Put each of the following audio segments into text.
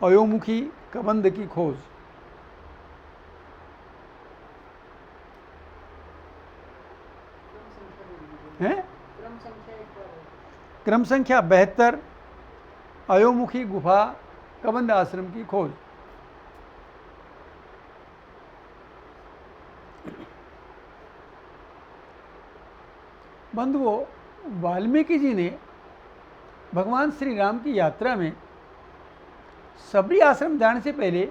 अयोमुखी कबंध की खोज। है क्रम संख्या 72, अयोमुखी गुफा कबंध आश्रम की खोज। बंधुओं, वाल्मीकि जी ने भगवान श्री राम की यात्रा में सबरी आश्रम जाने से पहले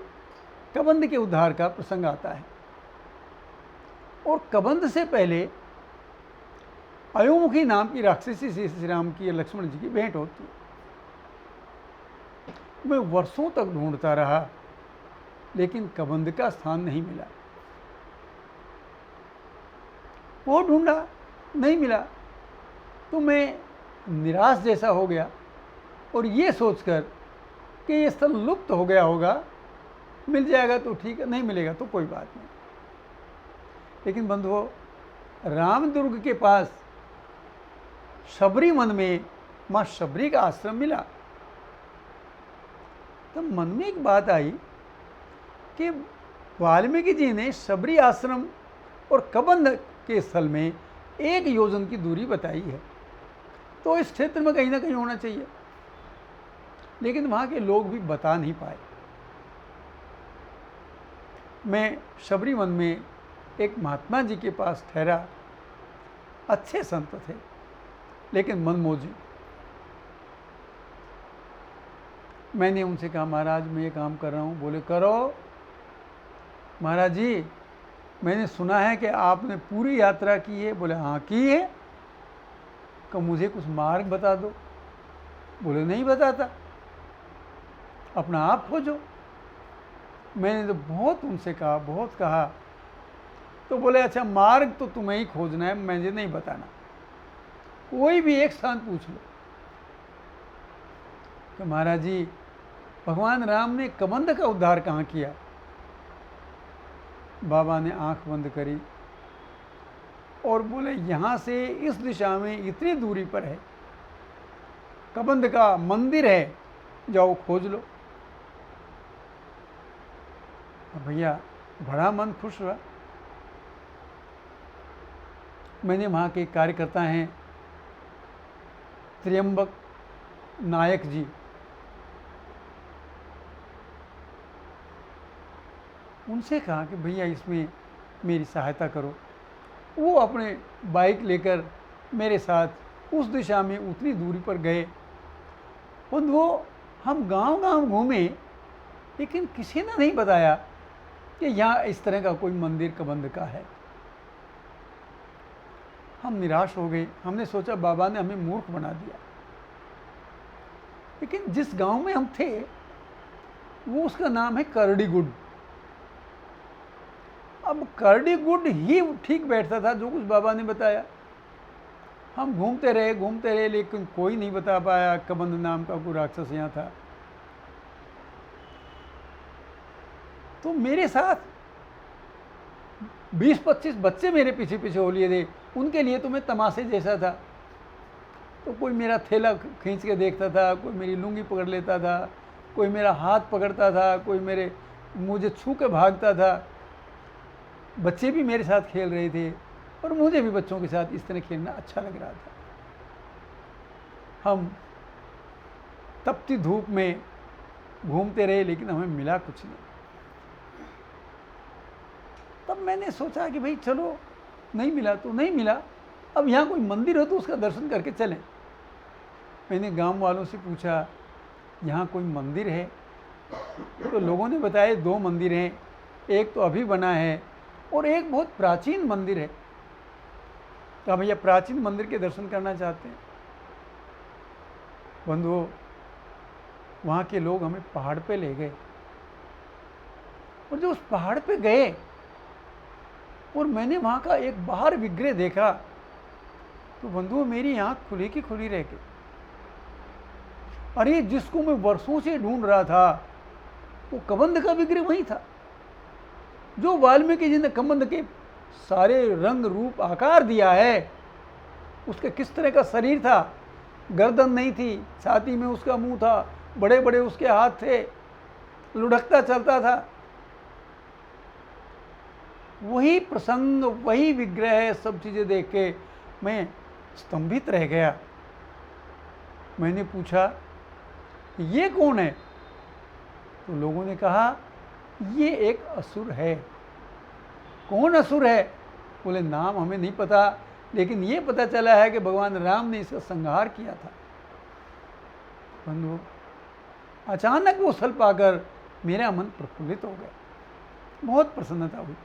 कबंध के उद्धार का प्रसंग आता है, और कबंध से पहले अयोमुखी नाम की राक्षसी से श्री राम की और लक्ष्मण जी की भेंट होती है। मैं वर्षों तक ढूंढता रहा, लेकिन कबंध का स्थान नहीं मिला। वो ढूंढा, नहीं मिला, तो मैं निराश जैसा हो गया, और ये सोचकर कि ये स्थल लुप्त हो गया होगा, मिल जाएगा तो ठीक है, नहीं मिलेगा तो कोई बात नहीं। लेकिन बंधुओं, रामदुर्ग के पास शबरी वन में माँ शबरी का आश्रम मिला। तो मन में एक बात आई कि वाल्मीकि जी ने शबरी आश्रम और कबंध के स्थल में 1 योजन की दूरी बताई है, तो इस क्षेत्र में कहीं ना कहीं होना चाहिए। लेकिन वहाँ के लोग भी बता नहीं पाए। मैं शबरी वन में एक महात्मा जी के पास ठहरा। अच्छे संत थे, लेकिन मनमोजी। मैंने उनसे कहा, महाराज मैं ये काम कर रहा हूँ। बोले, करो। महाराज जी, मैंने सुना है कि आपने पूरी यात्रा की है। बोले, हाँ की है। तो मुझे कुछ मार्ग बता दो। बोले, नहीं बताता, अपना आप खोजो। मैंने तो बहुत उनसे कहा, बहुत कहा। तो बोले, अच्छा मार्ग तो तुम्हें ही खोजना है, मुझे नहीं बताना, कोई भी एक स्थान पूछ लो। तो महाराज जी, भगवान राम ने कबंध का उद्धार कहाँ किया? बाबा ने आंख बंद करी और बोले, यहाँ से इस दिशा में इतनी दूरी पर है, कबंध का मंदिर है, जाओ खोज लो। भैया बड़ा मन खुश हुआ। मैंने वहाँ के कार्यकर्ता हैं त्र्यंबक नायक जी, उनसे कहा कि भैया इसमें मेरी सहायता करो। वो अपने बाइक लेकर मेरे साथ उस दिशा में उतनी दूरी पर गए। और वो हम गांव-गांव घूमे, लेकिन किसी ने नहीं बताया कि यहाँ इस तरह का कोई मंदिर कबंध का है। हम निराश हो गए। हमने सोचा बाबा ने हमें मूर्ख बना दिया। लेकिन जिस गांव में हम थे, वो उसका नाम है करडीगुड। अब करडीगुड ही ठीक बैठता था जो कुछ बाबा ने बताया। हम घूमते रहे, लेकिन कोई नहीं बता पाया कबंध नाम का कोई राक्षस यहाँ था। तो मेरे साथ 20-25 बच्चे मेरे पीछे पीछे हो लिए थे। उनके लिए तो मैं तमाशे जैसा था। तो कोई मेरा थैला खींच के देखता था, कोई मेरी लुंगी पकड़ लेता था, कोई मेरा हाथ पकड़ता था, कोई मुझे छू के भागता था। बच्चे भी मेरे साथ खेल रहे थे, और मुझे भी बच्चों के साथ इस तरह खेलना अच्छा लग रहा था। हम तपती धूप में घूमते रहे, लेकिन हमें मिला कुछ नहीं। तब मैंने सोचा कि भाई चलो, नहीं मिला तो नहीं मिला, अब यहाँ कोई मंदिर हो तो उसका दर्शन करके चलें। मैंने गांव वालों से पूछा, यहाँ कोई मंदिर है? तो लोगों ने बताया 2 मंदिर हैं, एक तो अभी बना है और एक बहुत प्राचीन मंदिर है। तो भैया प्राचीन मंदिर के दर्शन करना चाहते हैं। बंधुओं, वहाँ के लोग हमें पहाड़ पे ले गए, और जो उस पहाड़ पे गए और मैंने वहाँ का एक बाहर विग्रह देखा, तो बंधुओं मेरी आँख खुली की खुली रह गई। अरे जिसको मैं वर्षों से ढूंढ रहा था, वो कबंध का विग्रह वही था जो वाल्मीकि जी ने कबंध के सारे रंग रूप आकार दिया है। उसके किस तरह का शरीर था, गर्दन नहीं थी, छाती में उसका मुंह था, बड़े बड़े उसके हाथ थे, लुढ़कता चलता था। वही प्रसंग, वही विग्रह, सब चीज़ें देख के मैं स्तंभित रह गया। मैंने पूछा ये कौन है? तो लोगों ने कहा ये एक असुर है। कौन असुर है? बोले नाम हमें नहीं पता, लेकिन ये पता चला है कि भगवान राम ने इसका संहार किया था। बंधुओं, अचानक वो स्थल पाकर मेरा मन प्रफुल्लित हो गया, बहुत प्रसन्नता हुई।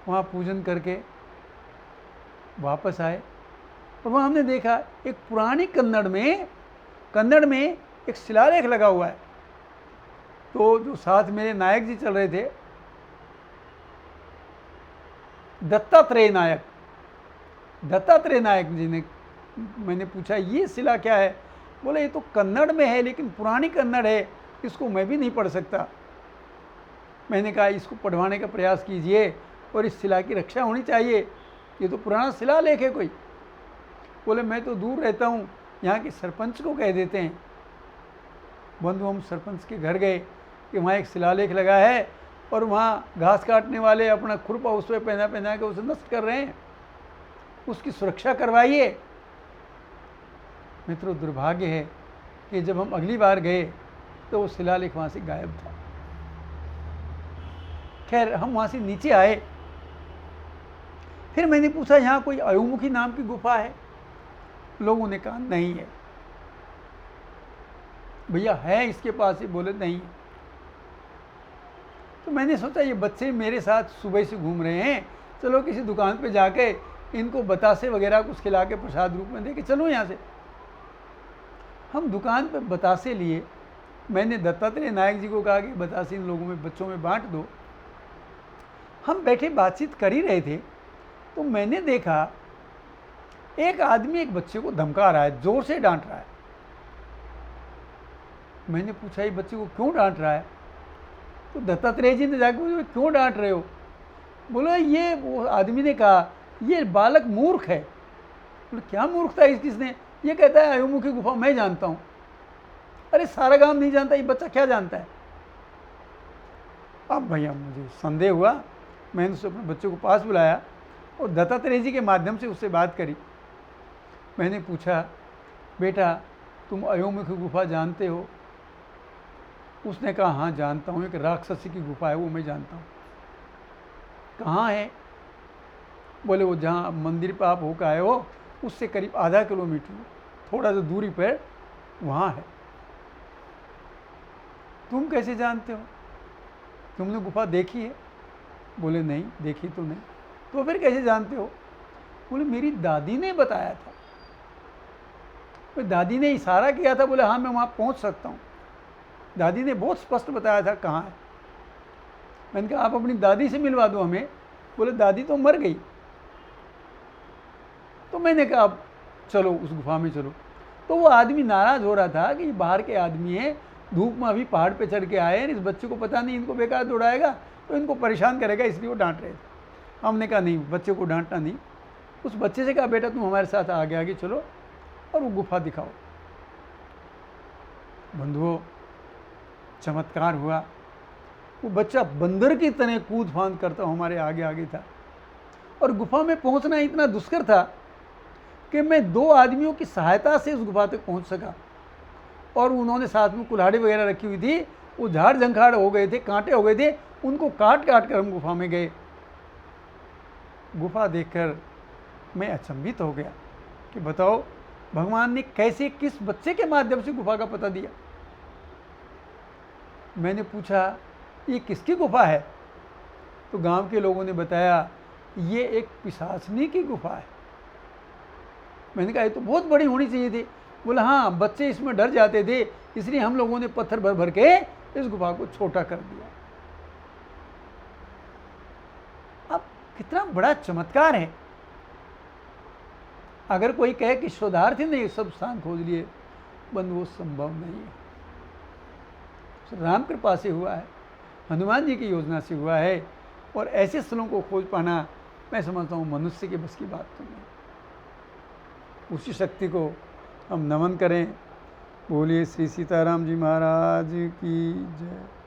वहाँ पूजन करके वापस आए और वहाँ हमने देखा एक पुरानी कन्नड़ में एक शिलालेख लगा हुआ है। तो जो साथ मेरे नायक जी चल रहे थे, दत्तात्रेय नायक जी ने, मैंने पूछा ये शिला क्या है? बोले ये तो कन्नड़ में है, लेकिन पुरानी कन्नड़ है, इसको मैं भी नहीं पढ़ सकता। मैंने कहा इसको पढ़वाने का प्रयास कीजिए और इस शिला की रक्षा होनी चाहिए, ये तो पुराना शिलालेख है कोई। बोले मैं तो दूर रहता हूँ, यहाँ के सरपंच को कह देते हैं। बंधु, हम सरपंच के घर गए कि वहाँ एक शिलालेख लगा है और वहाँ घास काटने वाले अपना खुरपा उस पर पहना के उसे नष्ट कर रहे हैं, उसकी सुरक्षा करवाइए। मित्रों, दुर्भाग्य है कि जब हम अगली बार गए तो वो शिलालेख वहाँ से गायब था। खैर, हम वहाँ से नीचे आए। फिर मैंने पूछा यहाँ कोई अयोमुखी नाम की गुफा है? लोगों ने कहा नहीं है। भैया है इसके पास ही? बोले नहीं। तो मैंने सोचा ये बच्चे मेरे साथ सुबह से घूम रहे हैं, चलो किसी दुकान पे जाके इनको बतासे वगैरह कुछ खिला के प्रसाद रूप में दे के चलो यहाँ से। हम दुकान पे बतासे लिए। मैंने दत्तात्रेय नायक जी को कहा कि बतासे इन लोगों में, बच्चों में बांट दो। हम बैठे बातचीत कर ही रहे थे तो मैंने देखा एक आदमी एक बच्चे को धमका रहा है, जोर से डांट रहा है। मैंने पूछा ये बच्चे को क्यों डांट रहा है? तो दत्तात्रेय जी ने जाकर पूछा क्यों डांट रहे हो? बोला ये, वो आदमी ने कहा ये बालक मूर्ख है। बोले क्या मूर्खता है किसने? ये कहता है अयोमुखी गुफा मैं जानता हूँ। अरे सारा गांव नहीं जानता, ये बच्चा क्या जानता है? अब भैया मुझे संदेह हुआ, मैंने उससे अपने बच्चे को पास बुलाया और दत्तात्रेय जी के माध्यम से उससे बात करी। मैंने पूछा बेटा तुम अयोमुखी गुफा जानते हो? उसने कहा हाँ जानता हूँ, एक राक्षसी की गुफा है वो मैं जानता हूँ। कहाँ है? बोले वो जहाँ मंदिर पर आप होकर आए हो उससे करीब आधा किलोमीटर थोड़ा सा दूरी पर वहाँ है। तुम कैसे जानते हो? तुमने गुफा देखी है? बोले नहीं देखी तो नहीं। तो फिर कैसे जानते हो? बोले मेरी दादी ने बताया था। दादी ने इशारा किया था। बोले हाँ मैं वहाँ पहुँच सकता हूँ। दादी ने बहुत स्पष्ट बताया था कहाँ है। मैंने कहा आप अपनी दादी से मिलवा दो हमें। बोले दादी तो मर गई। तो मैंने कहा अब चलो उस गुफा में चलो। तो वो आदमी नाराज़ हो रहा था कि ये बाहर के आदमी हैं, धूप में अभी पहाड़ पे चढ़ के आए हैं, इस बच्चे को पता नहीं इनको बेकार दौड़ाएगा तो इनको परेशान करेगा, इसलिए वो डांट रहे थे। हमने कहा नहीं, बच्चे को डांटना नहीं। उस बच्चे से कहा बेटा तुम हमारे साथ आगे आगे चलो और वो गुफा दिखाओ। बंधुओं, चमत्कार हुआ। वो बच्चा बंदर की तरह कूद फांद करता हमारे आगे आगे था और गुफा में पहुंचना इतना दुष्कर था कि मैं 2 आदमियों की सहायता से उस गुफा तक पहुंच सका। और उन्होंने साथ में कुल्हाड़ी वगैरह रखी हुई थी, वो झाड़ झंखाड़ हो गए थे, कांटे हो गए थे, उनको काट काट कर हम गुफा में गए। गुफा देखकर मैं अचंभित हो गया कि बताओ भगवान ने कैसे, किस बच्चे के माध्यम से गुफा का पता दिया। मैंने पूछा ये किसकी गुफा है? तो गांव के लोगों ने बताया ये एक पिशाचनी की गुफा है। मैंने कहा ये तो बहुत बड़ी होनी चाहिए थी। बोला हाँ बच्चे इसमें डर जाते थे, इसलिए हम लोगों ने पत्थर भर भर के इस गुफा को छोटा कर दिया। अब कितना बड़ा चमत्कार है। अगर कोई कहे कि शोधार्थी ने ये सब स्थान खोज लिए, बंद वो संभव नहीं है। राम कृपा से हुआ है, हनुमान जी की योजना से हुआ है। और ऐसे स्थलों को खोज पाना मैं समझता हूँ मनुष्य के बस की बात तो नहीं। उसी शक्ति को हम नमन करें बोलिए श्री सीताराम जी महाराज की जय।